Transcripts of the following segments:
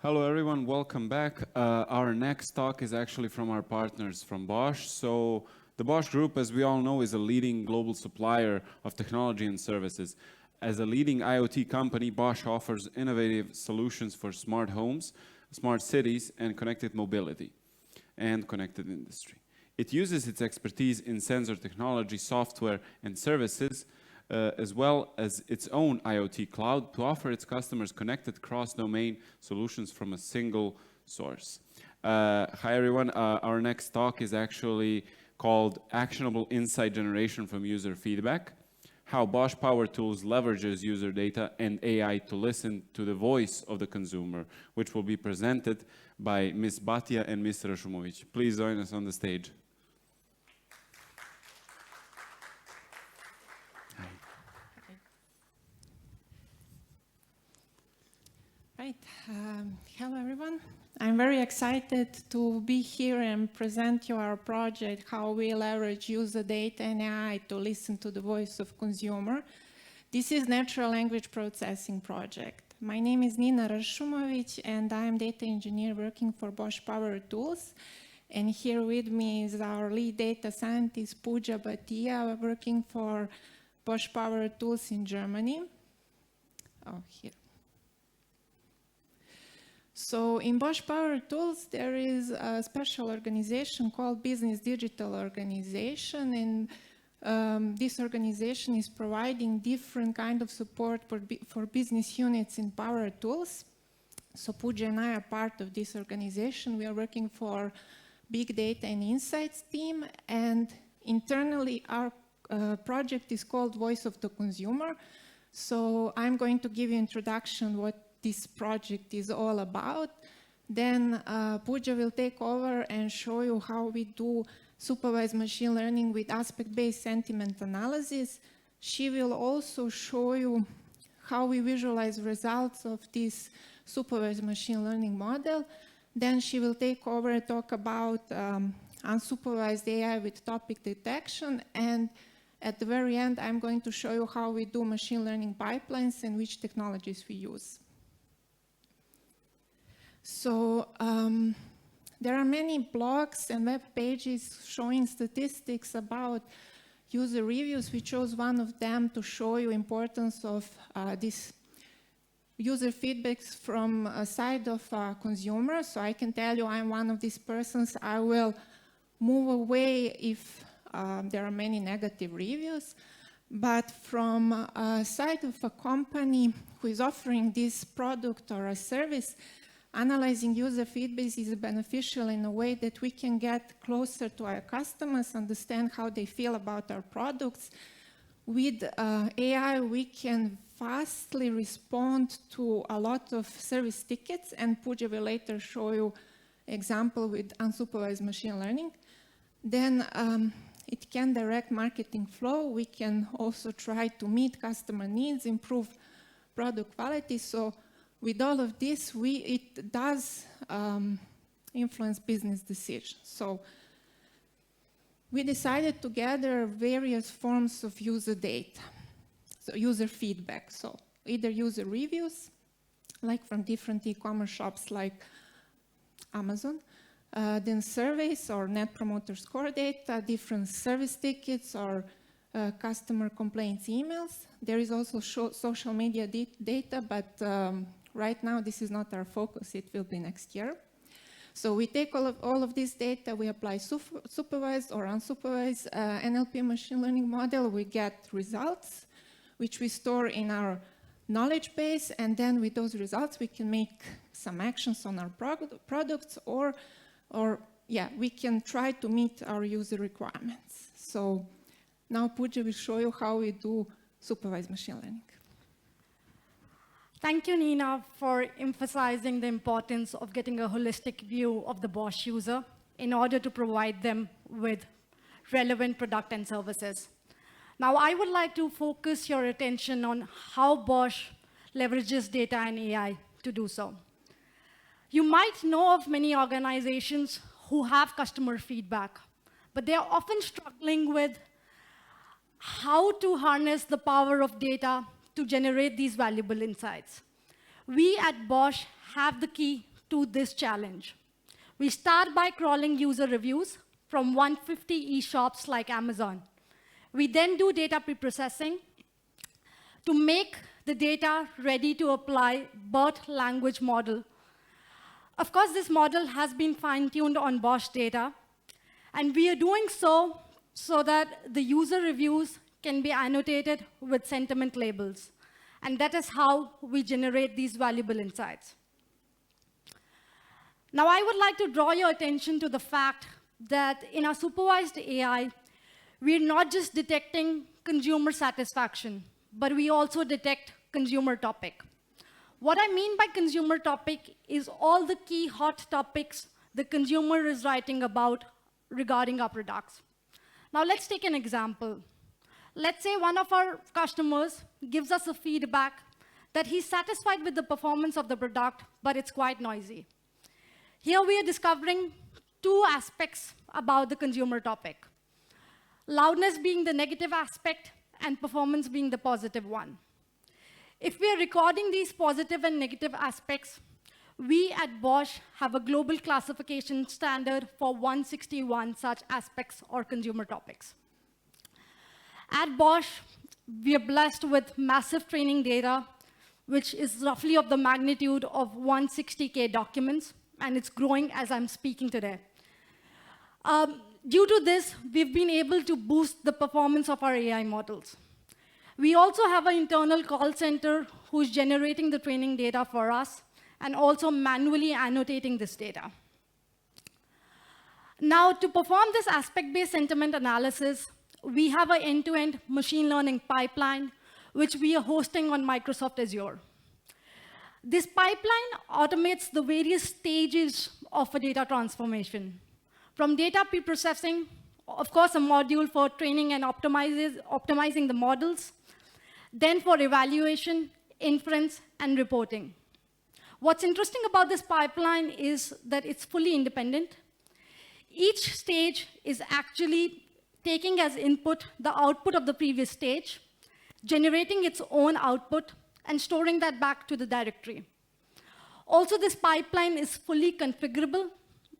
Hello everyone, welcome back. Our next talk is actually from our partners from Bosch. So the Bosch Group, as we all know, is a leading global supplier of technology and services. As a leading IoT company, Bosch offers innovative solutions for smart homes, smart cities, and connected mobility and connected industry. It uses its expertise in sensor technology, software, and services, as well as its own IoT cloud to offer its customers connected cross-domain solutions from a single source. Hi everyone, our next talk is actually called Actionable Insight Generation from User Feedback, how Bosch Power Tools leverages user data and AI to listen to the voice of the consumer, which will be presented by Ms. Bhatia and Mr. Rsumovic. Please join us on the stage. Right. Hello, everyone. I'm very excited to be here and present you our project, how we leverage user data and AI to listen to the voice of consumer. This is natural language processing project. My name is Nina Rsumovic, and I am data engineer working for Bosch Power Tools. And here with me is our lead data scientist, Pooja Bhatia, working for Bosch Power Tools in Germany. Oh, here. So in Bosch Power Tools, there is a special organization called Business Digital Organization, and this organization is providing different kind of support for business units in Power Tools. So Pooja and I are part of this organization. We are working for Big Data and Insights team, and internally our project is called Voice of the Consumer. So I'm going to give you an introduction what this project is all about. Then Pooja will take over and show you how we do supervised machine learning with aspect-based sentiment analysis. She will also show you how we visualize results of this supervised machine learning model. Then she will take over and talk about unsupervised AI with topic detection. And at the very end, I'm going to show you how we do machine learning pipelines and which technologies we use. So there are many blogs and web pages showing statistics about user reviews. We chose one of them to show you importance of this user feedbacks from a side of consumers. So I can tell you I'm one of these persons. I will move away if there are many negative reviews. But from a side of a company who is offering this product or a service, analyzing user feedback is beneficial in a way that we can get closer to our customers, understand how they feel about our products. With AI, we can fastly respond to a lot of service tickets, and Pooja will later show you example with unsupervised machine learning. Then it can direct marketing flow. We can also try to meet customer needs, improve product quality. So with all of this, it does influence business decisions. So we decided to gather various forms of user data, so user feedback. So either user reviews, like from different e-commerce shops like Amazon, then surveys or net promoter score data, different service tickets or customer complaints emails. There is also social media data, but right now, this is not our focus. It will be next year. So we take all of this data, we apply supervised or unsupervised NLP machine learning model. We get results, which we store in our knowledge base. And then with those results, we can make some actions on our products or we can try to meet our user requirements. So now Pooja will show you how we do supervised machine learning. Thank you, Nina, for emphasizing the importance of getting a holistic view of the Bosch user in order to provide them with relevant product and services. Now, I would like to focus your attention on how Bosch leverages data and AI to do so. You might know of many organizations who have customer feedback, but they are often struggling with how to harness the power of data to generate these valuable insights. We at Bosch have the key to this challenge. We start by crawling user reviews from 150 e-shops like Amazon. We then do data preprocessing to make the data ready to apply BERT language model. Of course, this model has been fine-tuned on Bosch data, and we are doing so that the user reviews can be annotated with sentiment labels. And that is how we generate these valuable insights. Now, I would like to draw your attention to the fact that in our supervised AI, we're not just detecting consumer satisfaction, but we also detect consumer topic. What I mean by consumer topic is all the key hot topics the consumer is writing about regarding our products. Now, let's take an example. Let's say one of our customers gives us a feedback that he's satisfied with the performance of the product, but it's quite noisy. Here we are discovering two aspects about the consumer topic. Loudness being the negative aspect and performance being the positive one. If we are recording these positive and negative aspects, we at Bosch have a global classification standard for 161 such aspects or consumer topics. At Bosch, we are blessed with massive training data, which is roughly of the magnitude of 160K documents, and it's growing as I'm speaking today. Due to this, we've been able to boost the performance of our AI models. We also have an internal call center who's generating the training data for us and also manually annotating this data. Now, to perform this aspect-based sentiment analysis, we have an end-to-end machine learning pipeline, which we are hosting on Microsoft Azure. This pipeline automates the various stages of a data transformation. From data preprocessing, of course, a module for training and optimizing the models, then for evaluation, inference, and reporting. What's interesting about this pipeline is that it's fully independent. Each stage is actually taking as input the output of the previous stage, generating its own output, and storing that back to the directory. Also, this pipeline is fully configurable,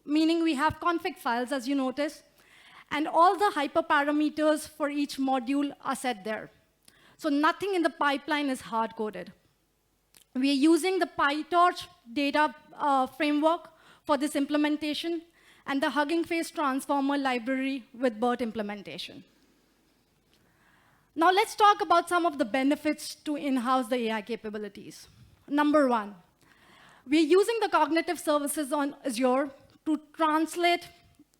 meaning we have config files, as you notice, and all the hyperparameters for each module are set there. So nothing in the pipeline is hard-coded. We are using the PyTorch data framework for this implementation and the Hugging Face transformer library with BERT implementation. Now let's talk about some of the benefits to in-house the AI capabilities. Number one, we're using the cognitive services on Azure to translate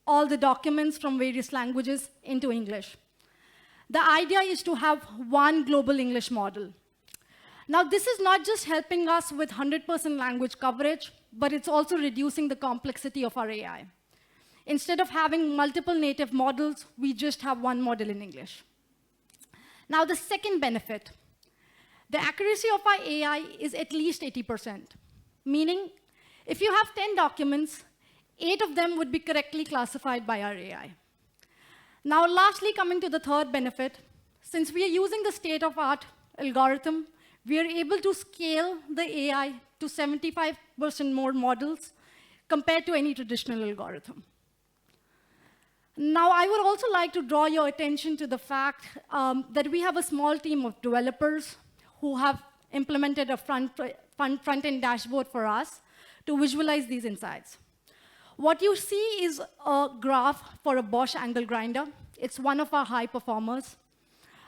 all the documents from various languages into English. The idea is to have one global English model. Now, this is not just helping us with 100% language coverage, but it's also reducing the complexity of our AI. Instead of having multiple native models, we just have one model in English. Now, the second benefit, the accuracy of our AI is at least 80%, meaning if you have 10 documents, 8 of them would be correctly classified by our AI. Now, lastly, coming to the third benefit, since we are using the state-of-art algorithm, we are able to scale the AI to 75% more models compared to any traditional algorithm. Now, I would also like to draw your attention to the fact that we have a small team of developers who have implemented a front-end dashboard for us to visualize these insights. What you see is a graph for a Bosch angle grinder. It's one of our high performers,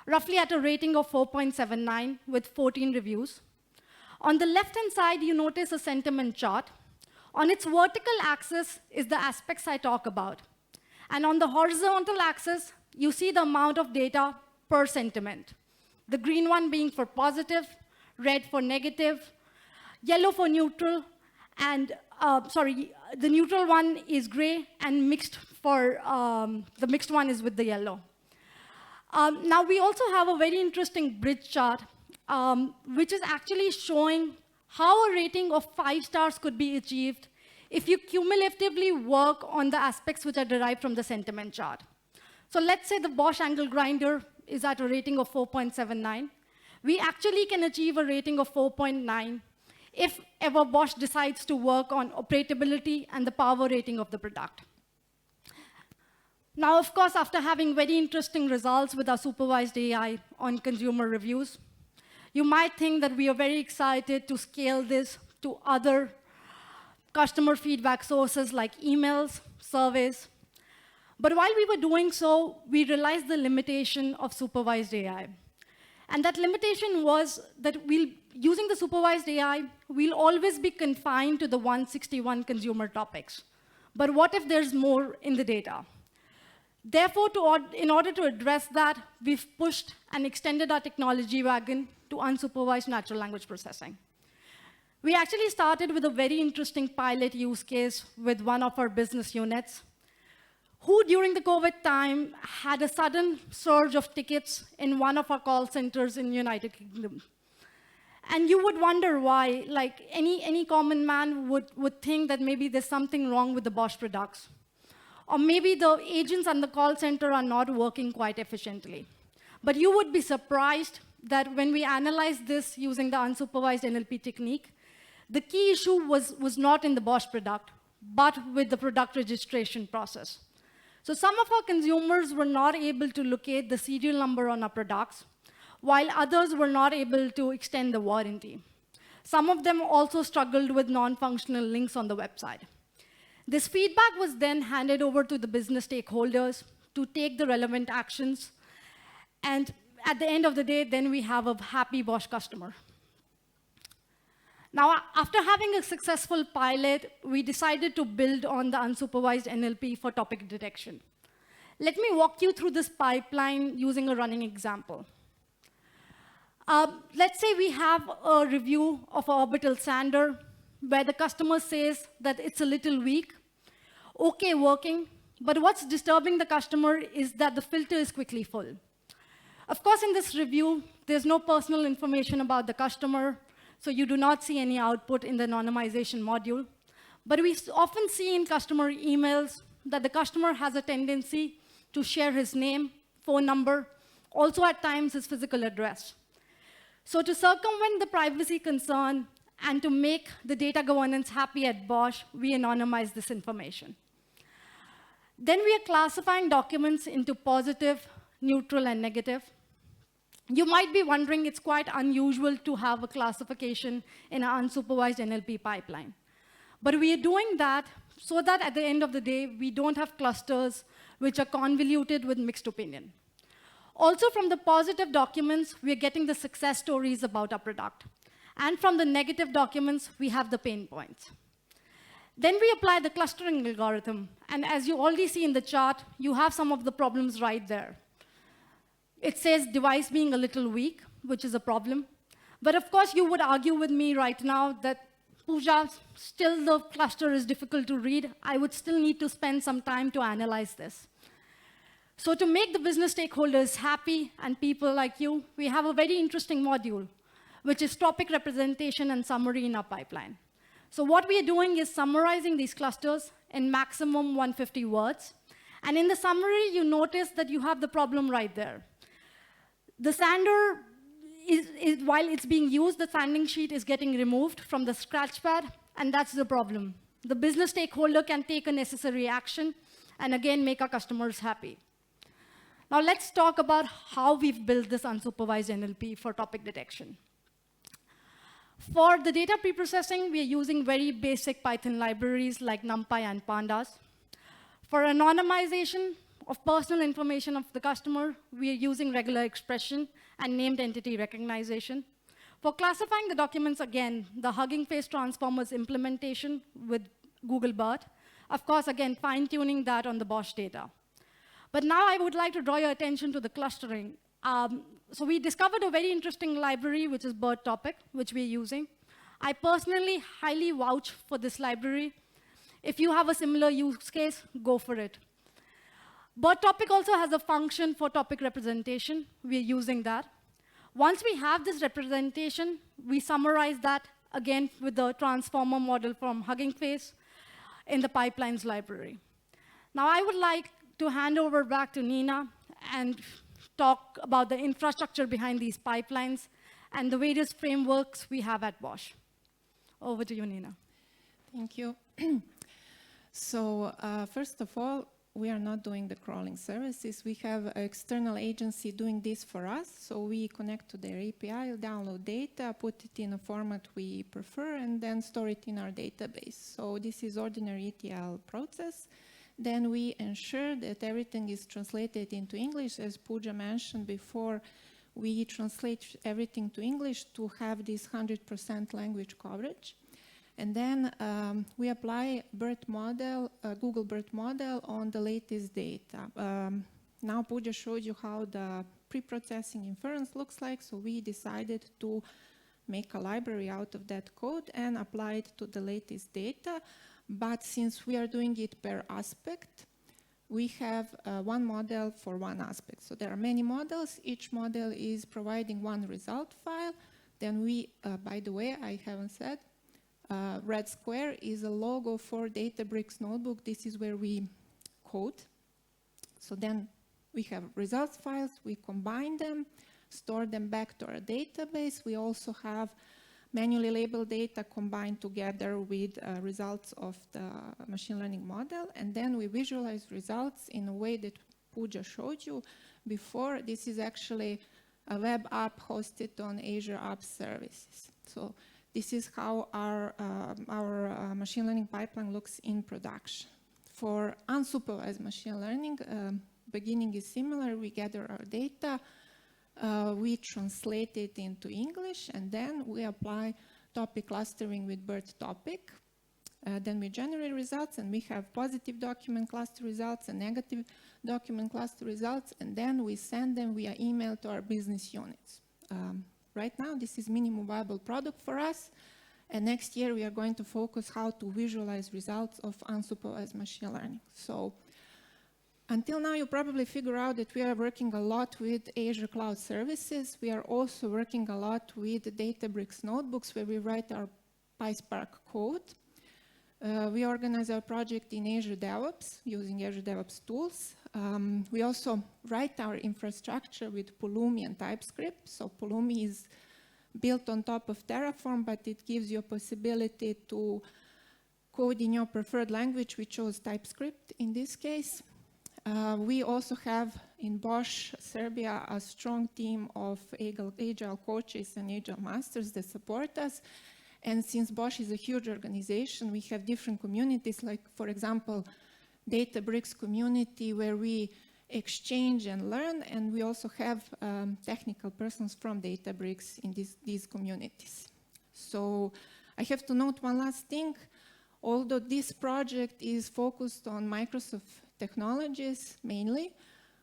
roughly at a rating of 4.79 with 14 reviews. On the left-hand side, you notice a sentiment chart. On its vertical axis is the aspects I talk about. And on the horizontal axis, you see the amount of data per sentiment. The green one being for positive, red for negative, yellow for neutral, and the neutral one is gray, and mixed for the mixed one is with the yellow. Now, we also have a very interesting bridge chart, which is actually showing how a rating of 5 stars could be achieved if you cumulatively work on the aspects which are derived from the sentiment chart. So let's say the Bosch angle grinder is at a rating of 4.79. We actually can achieve a rating of 4.9 if ever Bosch decides to work on operability and the power rating of the product. Now, of course, after having very interesting results with our supervised AI on consumer reviews, you might think that we are very excited to scale this to other customer feedback sources like emails, surveys. But while we were doing so, we realized the limitation of supervised AI. And that limitation was that using the supervised AI, we'll always be confined to the 161 consumer topics. But what if there's more in the data? Therefore, in order to address that, we've pushed and extended our technology wagon to unsupervised natural language processing. We actually started with a very interesting pilot use case with one of our business units, who during the COVID time had a sudden surge of tickets in one of our call centers in the United Kingdom. And you would wonder why, like any common man would think that maybe there's something wrong with the Bosch products. Or maybe the agents on the call center are not working quite efficiently. But you would be surprised that when we analyzed this using the unsupervised NLP technique, the key issue was not in the Bosch product, but with the product registration process. So some of our consumers were not able to locate the serial number on our products, while others were not able to extend the warranty. Some of them also struggled with non-functional links on the website. This feedback was then handed over to the business stakeholders to take the relevant actions. And at the end of the day, then we have a happy Bosch customer. Now, after having a successful pilot, we decided to build on the unsupervised NLP for topic detection. Let me walk you through this pipeline using a running example. Let's say we have a review of an orbital sander where the customer says that it's a little weak, okay working, but what's disturbing the customer is that the filter is quickly full. Of course, in this review, there's no personal information about the customer, so you do not see any output in the anonymization module. But we often see in customer emails that the customer has a tendency to share his name, phone number, also at times his physical address. So to circumvent the privacy concern and to make the data governance happy at Bosch, we anonymize this information. Then we are classifying documents into positive, neutral, and negative. You might be wondering, it's quite unusual to have a classification in an unsupervised NLP pipeline. But we are doing that so that at the end of the day, we don't have clusters which are convoluted with mixed opinion. Also, from the positive documents, we are getting the success stories about our product. And from the negative documents, we have the pain points. Then we apply the clustering algorithm. And as you already see in the chart, you have some of the problems right there. It says device being a little weak, which is a problem. But of course, you would argue with me right now that, Pooja, still the cluster is difficult to read. I would still need to spend some time to analyze this. So to make the business stakeholders happy and people like you, we have a very interesting module, which is topic representation and summary in our pipeline. So what we are doing is summarizing these clusters in maximum 150 words. And in the summary, you notice that you have the problem right there. The sander, while it's being used, the sanding sheet is getting removed from the scratch pad, and that's the problem. The business stakeholder can take a necessary action and again make our customers happy. Now let's talk about how we've built this unsupervised NLP for topic detection. For the data preprocessing, we are using very basic Python libraries like NumPy and Pandas. For anonymization of personal information of the customer, we are using regular expression and named entity recognition. For classifying the documents, again, the Hugging Face Transformers implementation with Google BERT. Of course, again, fine-tuning that on the Bosch data. But now I would like to draw your attention to the clustering. So we discovered a very interesting library, which is BERT topic, which we're using. I personally highly vouch for this library. If you have a similar use case, go for it. BERT topic also has a function for topic representation. We're using that. Once we have this representation, we summarize that again with the transformer model from Hugging Face in the pipelines library. Now I would like to hand over back to Nina and talk about the infrastructure behind these pipelines and the various frameworks we have at Bosch. Over to you, Nina. Thank you. So first of all, we are not doing the crawling services. We have an external agency doing this for us. So we connect to their API, download data, put it in a format we prefer, and then store it in our database. So this is ordinary ETL process. Then we ensure that everything is translated into English. As Pooja mentioned before, we translate everything to English to have this 100% language coverage. And then we apply BERT model, Google BERT model on the latest data. Now Pooja showed you how the pre-processing inference looks like, so we decided to make a library out of that code and apply it to the latest data. But since we are doing it per aspect, we have one model for one aspect. So there are many models. Each model is providing one result file. Then we, by the way, I haven't said, red square is a logo for Databricks notebook. This is where we code. So then we have results files, we combine them, store them back to our database. We also have manually labeled data combined together with results of the machine learning model. And then we visualize results in a way that Pooja showed you before. This is actually a web app hosted on Azure App Services. So this is how our machine learning pipeline looks in production. For unsupervised machine learning, beginning is similar. We gather our data, we translate it into English, and then we apply topic clustering with BERT topic. Then we generate results, and we have positive document cluster results and negative document cluster results, and then we send them via email to our business units. Right now, this is minimum viable product for us, and next year we are going to focus how to visualize results of unsupervised machine learning. So until now, you probably figure out that we are working a lot with Azure Cloud Services. We are also working a lot with Databricks notebooks where we write our PySpark code. We organize our project in Azure DevOps using Azure DevOps tools. We also write our infrastructure with Pulumi and TypeScript. So Pulumi is built on top of Terraform, but it gives you a possibility to code in your preferred language. We chose TypeScript in this case. We also have in Bosch, Serbia, a strong team of agile coaches and agile masters that support us. And since Bosch is a huge organization, we have different communities, like, for example, Databricks community, where we exchange and learn, and we also have technical persons from Databricks in these communities. So I have to note one last thing. Although this project is focused on Microsoft technologies mainly,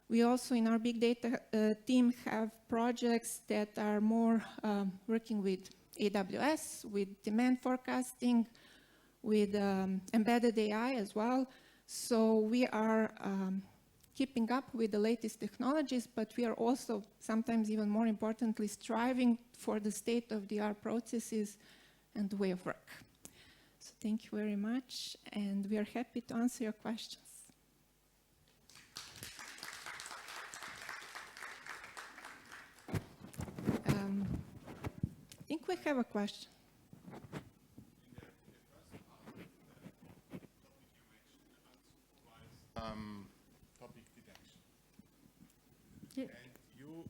we also in our big data team have projects that are more working with AWS, with demand forecasting, with embedded AI as well. So we are keeping up with the latest technologies, but we are also sometimes even more importantly striving for the state-of-the-art processes and way of work. So thank you very much, and we are happy to answer your questions. I think we have a question. Topic detection. Yeah. And you,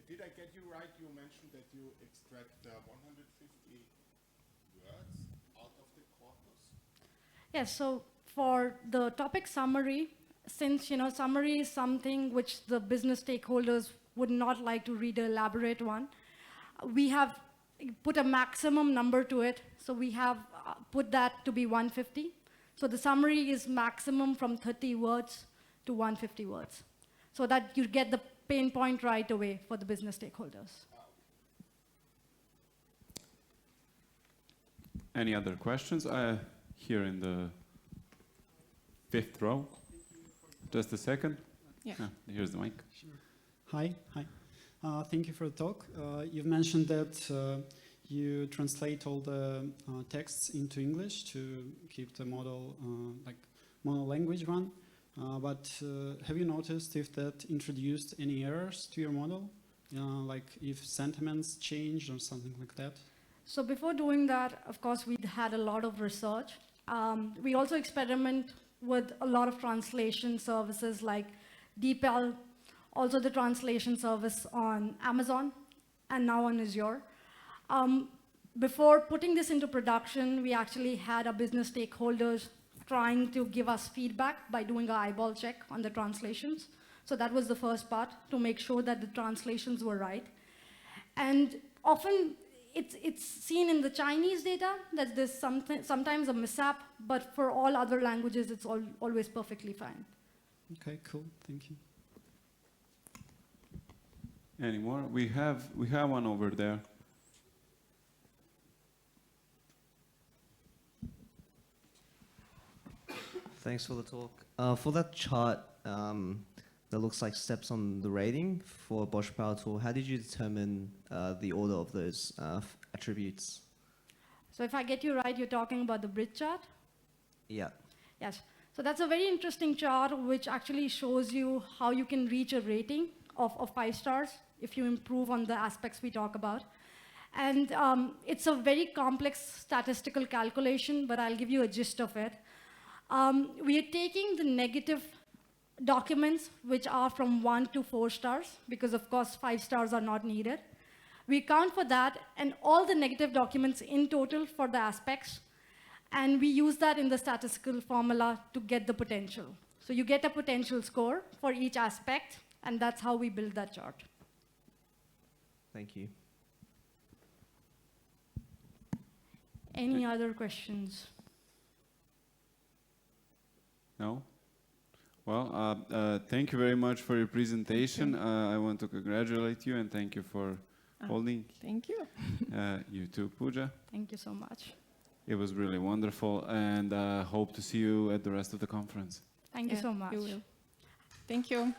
did I get you right? You mentioned that you extract 150 words out of the corpus? Yes, so for the topic summary, since summary is something which the business stakeholders would not like to read an elaborate one, we have put a maximum number to it. So we have put that to be 150. So the summary is maximum from 30 words to 150 words, so that you get the pain point right away for the business stakeholders. Any other questions? Here in the 5th row. Just a second. Yeah. Here's the mic. Sure. Hi. Thank you for the talk. You've mentioned that you translate all the texts into English to keep the model like mono-language one. But have you noticed if that introduced any errors to your model? Like if sentiments changed or something like that? So before doing that, of course, we had a lot of research. We also experiment with a lot of translation services like DeepL, also the translation service on Amazon, and now on Azure. Before putting this into production, we actually had our business stakeholders trying to give us feedback by doing an eyeball check on the translations. So that was the first part, to make sure that the translations were right. And often, it's seen in the Chinese data that there's sometimes a mishap, but for all other languages, it's always perfectly fine. Okay, cool. Thank you. Any more? We have one over there. Thanks for the talk. For that chart that looks like steps on the rating for Bosch Power Tool, how did you determine the order of those attributes? So if I get you right, you're talking about the bridge chart? Yeah. Yes. So that's a very interesting chart which actually shows you how you can reach a rating of 5 stars if you improve on the aspects we talk about. And it's a very complex statistical calculation, but I'll give you a gist of it. We are taking the negative documents, which are from 1 to 4 stars, because of course 5 stars are not needed. We count for that and all the negative documents in total for the aspects, and we use that in the statistical formula to get the potential. So you get a potential score for each aspect, and that's how we build that chart. Thank you. Any other questions? No? Well, thank you very much for your presentation. I want to congratulate you and thank you for holding. Thank you. You too, Pooja. Thank you so much. It was really wonderful, and hope to see you at the rest of the conference. Thank you so much. You will. Thank you.